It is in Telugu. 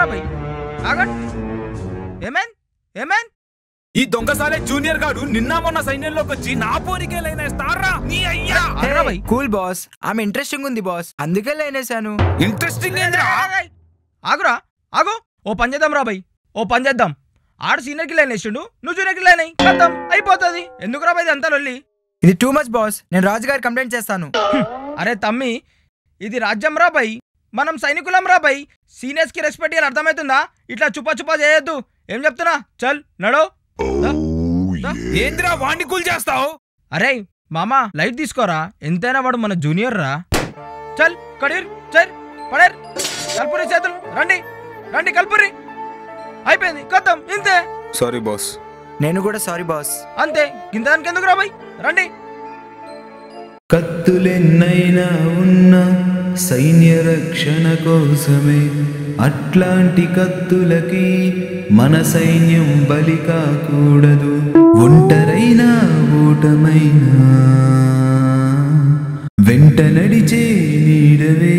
ఆగరా భయ్ ఆగండి ఏమేన్ ఏమేన్ ఈ దొంగసాలే జూనియర్ గాడు నిన్న మొన్న సైన్యంలోకి వచ్చి నా పోరికే లైనేస్తారా నీ అయ్యా. కూల్ బాస్, ఆమె ఇంట్రెస్టింగ్ ఉంది బాస్, అందుకే లైనేసాను. ఇంట్రెస్టింగ్ ఆగురా ఆగు. ఓ పని చేద్దాం రా భయ్, ఓ పని చేద్దాం. ఆడు సీనియర్కి లైన్ వేసిండు, నువ్వు జూనియర్కి లైన్ అయ్యి కద్దాం అయిపోతుంది. ఎందుకు రా భయ్ అంతా లొల్లి? ఇది టూ మచ్ బాస్, నేను రాజుగారి కంప్లైంట్ చేస్తాను. అరే తమ్మి, ఇది రాజ్యం రా భయ్, మనం సైనికులం రా భయ్. సీనియర్స్ కి రెస్పెక్ట్ ఇవ్వాలి, అర్థమవుతుందా? ఇట్లా చుప్పా చుప్పా చేయొద్దు. ఏం చెప్తున్నా? చల్ నడో. ఏంద్రా వాణ్ణి కూల్ చేస్తావు? అరే మామా లైట్ తీసుకోరా, ఎంతైనా వాడు మన జూనియర్ రా. చల్ కడీర్ చల్ పడేర్ కల్పురి చేతులు రండి రండి కల్పురి. అయిపోయింది కథం ఇంతే. Sorry boss. నేను కూడా సారీ బాస్. అంతే, కింద దానికి ఎందుకు రా భయ్, రండి. కత్తులెన్నైనా ఉన్న సైన్య రక్షణ కోసమే, అట్లాంటి కత్తులకి మన సైన్యం బలి కాకూడదు. ఒంటరైనా ఓటమైనా వెంట నడిచే నీడవే